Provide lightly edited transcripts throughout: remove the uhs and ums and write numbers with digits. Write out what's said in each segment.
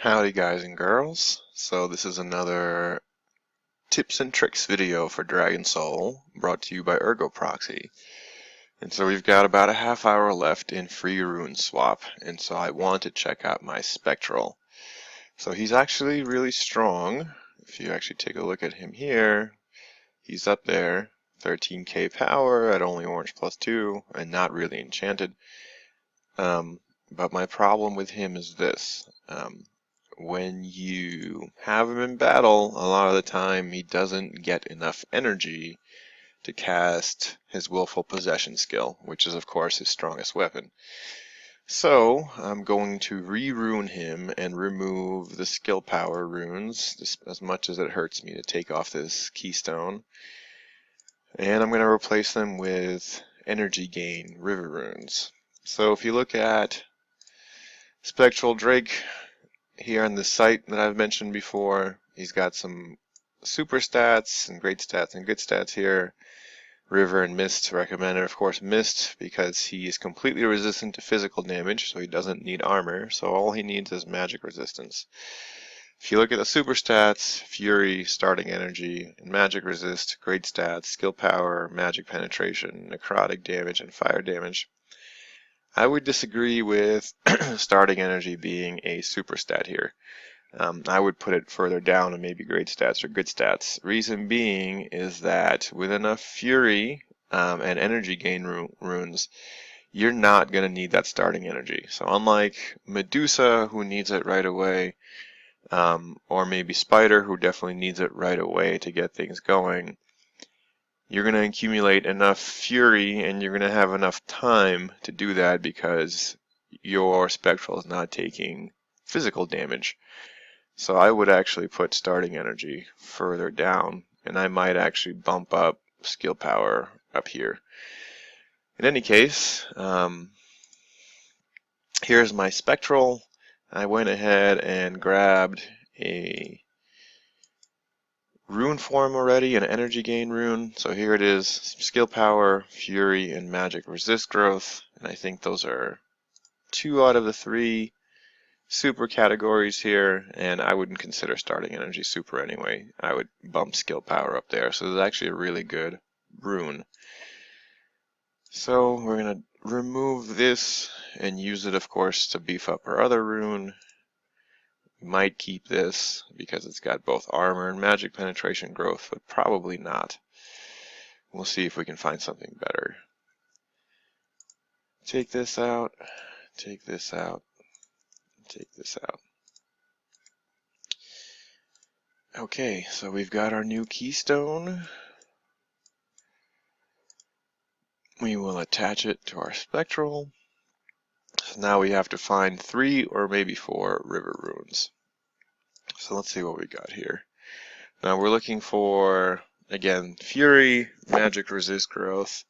Howdy guys and girls. So this is another tips and tricks video for DragonSoul brought to you by ErgotProxy. And so we've got about a half hour left in free Rune swap, and so I want to check out my Spectral. So he's actually really strong. If you actually take a look at him here, he's up there, 13k power at only orange +2 and not really enchanted. But my problem with him is this. When you have him in battle, a lot of the time he doesn't get enough energy to cast his Willful Possession skill, which is of course his strongest weapon. So I'm going to re-rune him and remove the skill power runes, as much as it hurts me to take off this keystone. And I'm going to replace them with energy gain river runes. So if you look at Spectral Drake, here on the site that I've mentioned before, he's got some super stats and great stats and good stats here. River and Mist recommended, of course, Mist because he is completely resistant to physical damage, so he doesn't need armor, so all he needs is magic resistance. If you look at the super stats, Fury, Starting Energy, and Magic Resist, great stats, Skill Power, Magic Penetration, Necrotic Damage, and Fire Damage, I would disagree with Starting Energy being a super stat here. I would put it further down and maybe great stats or good stats. Reason being is that with enough Fury and energy gain runes, you're not going to need that starting energy. So unlike Medusa, who needs it right away, or maybe Spider, who definitely needs it right away to get things going, you're going to accumulate enough Fury and you're going to have enough time to do that because your Spectral is not taking physical damage. So I would actually put starting energy further down, and I might actually bump up skill power up here. In any case, here's my Spectral. I went ahead and grabbed a rune form already, an energy gain rune. So here it is, skill power, fury, and magic resist growth. And I think those are 2 out of the 3 super categories here, and I wouldn't consider starting energy super anyway. I would bump skill power up there. So it's actually a really good rune. So we're going to remove this and use it, of course, to beef up our other rune. We might keep this because it's got both armor and magic penetration growth, but probably not. We'll see if we can find something better. Take this out, take this out, take this out. Okay, so we've got our new keystone. We will attach it to our Spectral. So now we have to find 3 or maybe 4 river runes. So let's see what we got here. Now we're looking for, again, Fury, Magic Resist Growth,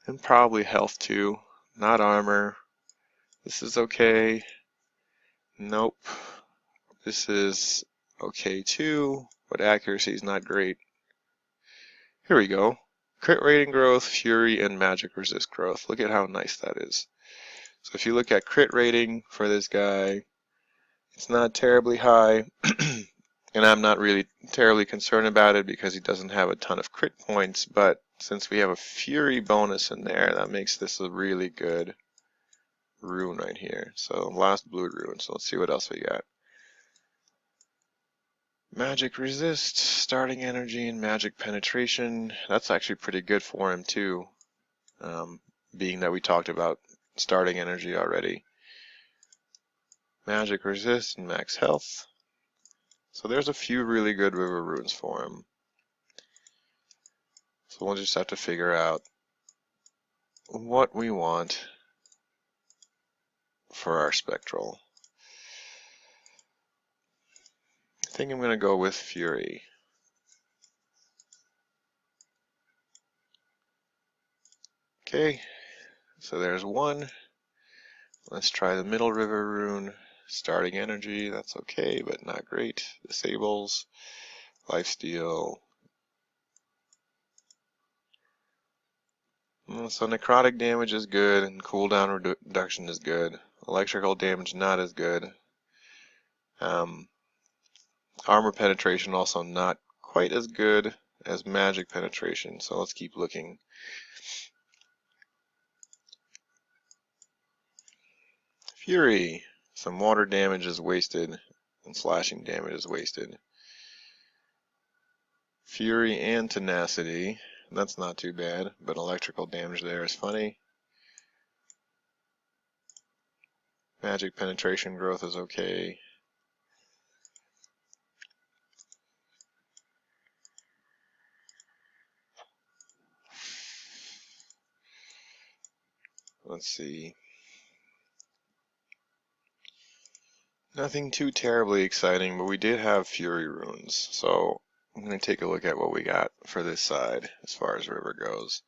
and probably Health too. Not Armor. This is okay. Nope. This is okay too, but accuracy is not great. Here we go. Crit rating growth, Fury, and Magic Resist Growth. Look at how nice that is. So if you look at crit rating for this guy, it's not terribly high, and I'm not really terribly concerned about it because he doesn't have a ton of crit points, but since we have a Fury bonus in there, that makes this a really good rune right here. So last blue rune, so let's see what else we got. Magic Resist, Starting Energy, and Magic Penetration. That's actually pretty good for him too, being that we talked about Starting Energy already. Magic Resist and Max Health. So there's a few really good river runes for him. So we'll just have to figure out what we want for our Spectral. I think I'm going to go with Fury. Okay, so there's one. Let's try the middle river rune. Starting Energy, that's okay, but not great. Disables. Lifesteal. So necrotic damage is good, and cooldown reduction is good. Electrical damage not as good. Armor penetration also not quite as good as magic penetration, so let's keep looking. Fury. Some water damage is wasted, and slashing damage is wasted. Fury and tenacity. That's not too bad, but electrical damage there is funny. Magic penetration growth is okay. Let's see. Nothing too terribly exciting, but we did have Fury runes, so I'm going to take a look at what we got for this side as far as river goes.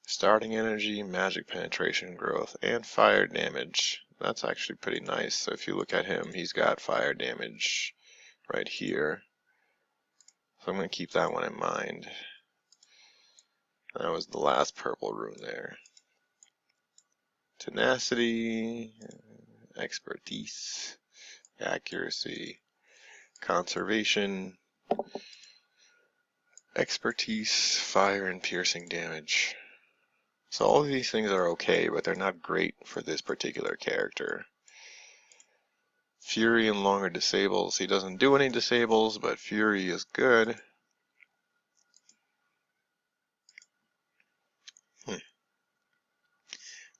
Starting energy, magic penetration growth, and fire damage. That's actually pretty nice. So if you look at him, he's got fire damage right here. So I'm going to keep that one in mind. That was the last purple rune there. Tenacity, expertise, accuracy, conservation, expertise, fire, and piercing damage. So all of these things are okay, but they're not great for this particular character. Fury and longer disables. He doesn't do any disables, but Fury is good.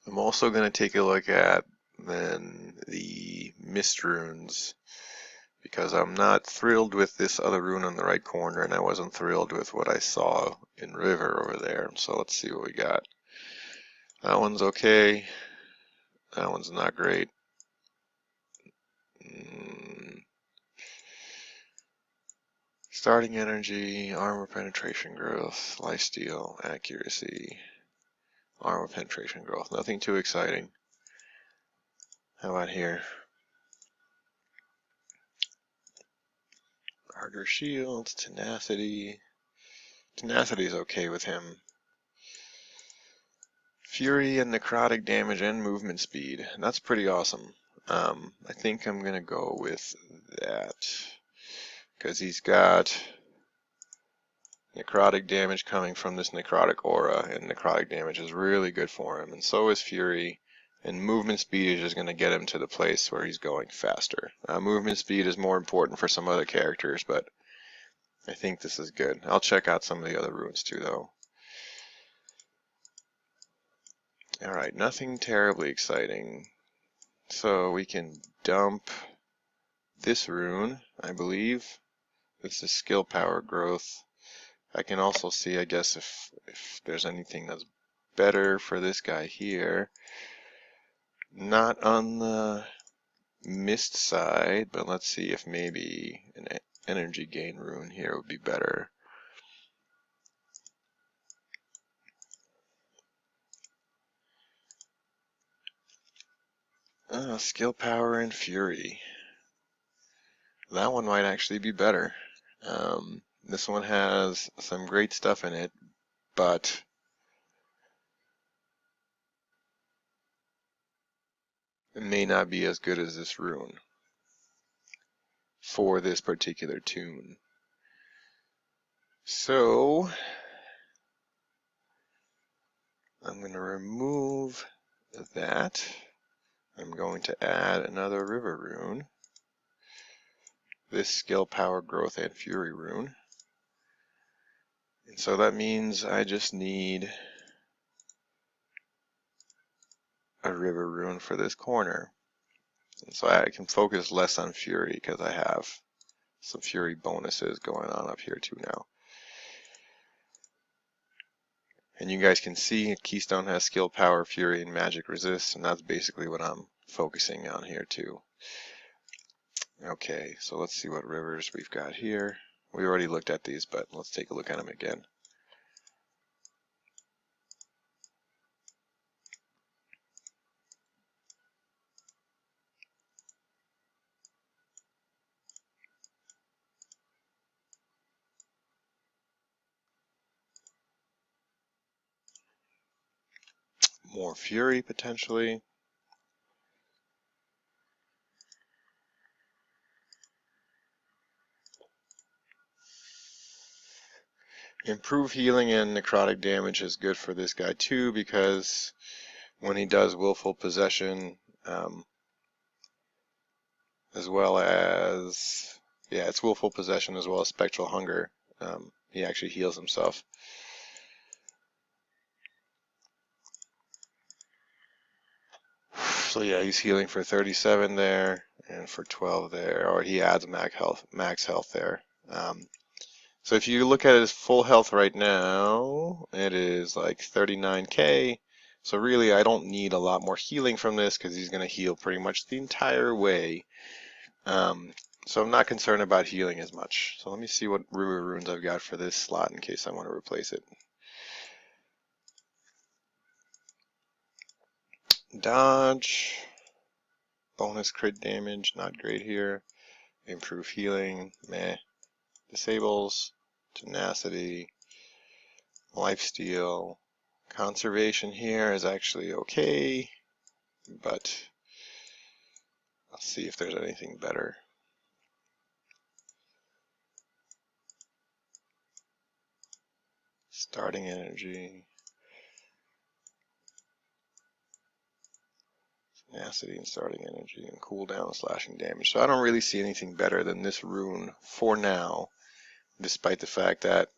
I'm also going to take a look at then the mist runes, because I'm not thrilled with this other rune on the right corner, and I wasn't thrilled with what I saw in River over there. So let's see what we got. That one's okay. That one's not great. Starting energy, armor penetration growth, lifesteal, accuracy, armor penetration growth. Nothing too exciting. How about here? Harder shields, tenacity. Tenacity is okay with him. Fury and necrotic damage and movement speed. That's pretty awesome. I think I'm gonna go with that because he's got necrotic damage coming from this necrotic aura, and necrotic damage is really good for him, and so is Fury. And movement speed is just going to get him to the place where he's going faster. Movement speed is more important for some other characters, but I think this is good. I'll check out some of the other runes too, though. Alright, nothing terribly exciting. So we can dump this rune, I believe. This is skill power growth. I can also see, I guess, if there's anything that's better for this guy here. Not on the mist side, but let's see if maybe an energy gain rune here would be better. Skill power and fury. That one might actually be better. This one has some great stuff in it, but it may not be as good as this rune for this particular tune. So I'm going to remove that. I'm going to add another river rune. This skill power growth and fury rune. And so that means I just need a river rune for this corner. And so I can focus less on fury because I have some fury bonuses going on up here too now. And you guys can see Keystone has skill power, fury, and magic resist, and that's basically what I'm focusing on here too. Okay, so let's see what rivers we've got here. We already looked at these, but let's take a look at them again. More fury potentially. Improve healing and necrotic damage is good for this guy too, because when he does willful possession, as well as, yeah, it's willful possession as well as spectral hunger, he actually heals himself. So yeah, he's healing for 37 there and for 12 there, or he adds max health there. So if you look at his full health right now, it is like 39k. So really, I don't need a lot more healing from this because he's going to heal pretty much the entire way. So I'm not concerned about healing as much. So let me see what runes I've got for this slot in case I want to replace it. Dodge, bonus crit damage, not great here. Improve healing, meh. Disables, tenacity, lifesteal. Conservation here is actually okay, but I'll see if there's anything better. Starting energy. Tenacity and starting energy and cooldown slashing damage. So I don't really see anything better than this rune for now, despite the fact that,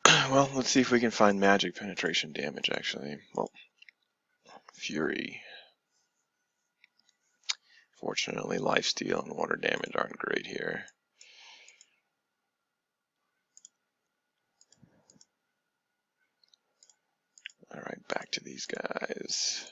well, let's see if we can find magic penetration damage actually. Well, Fury. Fortunately, lifesteal and water damage aren't great here. Alright, back to these guys.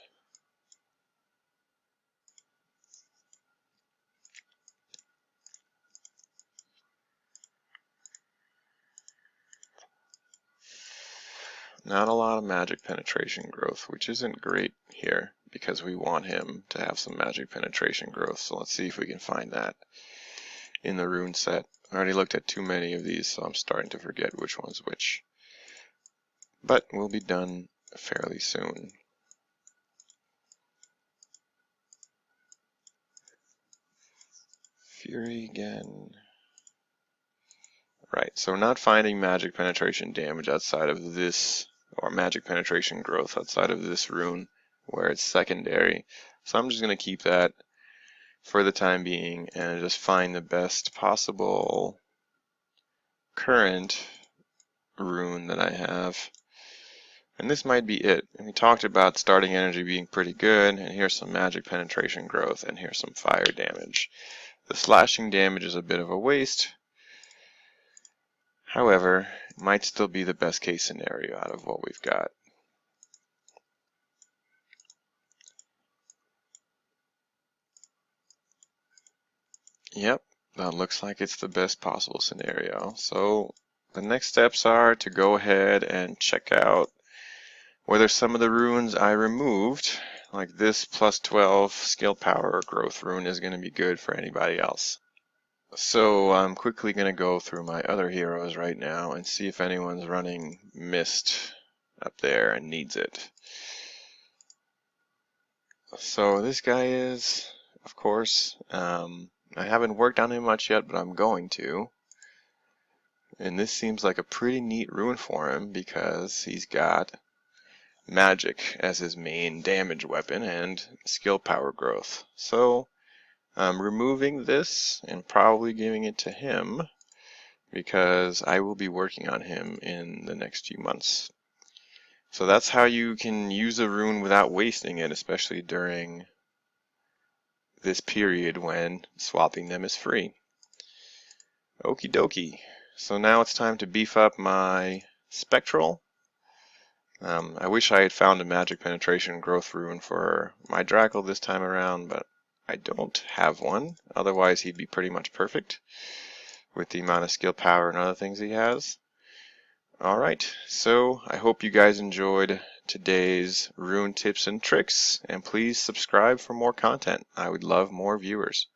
Not a lot of magic penetration growth, which isn't great here because we want him to have some magic penetration growth. So let's see if we can find that in the rune set. I already looked at too many of these, so I'm starting to forget which one's which. But we'll be done fairly soon. Fury again. Right, so we're not finding magic penetration damage outside of this, or magic penetration growth outside of this rune where it's secondary. So I'm just going to keep that for the time being and just find the best possible current rune that I have. And this might be it. And we talked about starting energy being pretty good, and here's some magic penetration growth, and here's some fire damage. The slashing damage is a bit of a waste. However, it might still be the best case scenario out of what we've got. Yep, that looks like it's the best possible scenario. So the next steps are to go ahead and check out whether some of the runes I removed, like this plus 12 skill power growth rune, is going to be good for anybody else. So I'm quickly going to go through my other heroes right now and see if anyone's running Mist up there and needs it. So this guy is, of course, I haven't worked on him much yet, but I'm going to. And this seems like a pretty neat rune for him because he's got magic as his main damage weapon and skill power growth. So I'm removing this and probably giving it to him because I will be working on him in the next few months. So that's how you can use a rune without wasting it, especially during this period when swapping them is free. Okie dokie. So now it's time to beef up my Spectral. I wish I had found a magic penetration growth rune for my Draco this time around, but I don't have one. Otherwise he'd be pretty much perfect with the amount of skill power and other things he has. Alright, so I hope you guys enjoyed today's rune tips and tricks, and please subscribe for more content. I would love more viewers.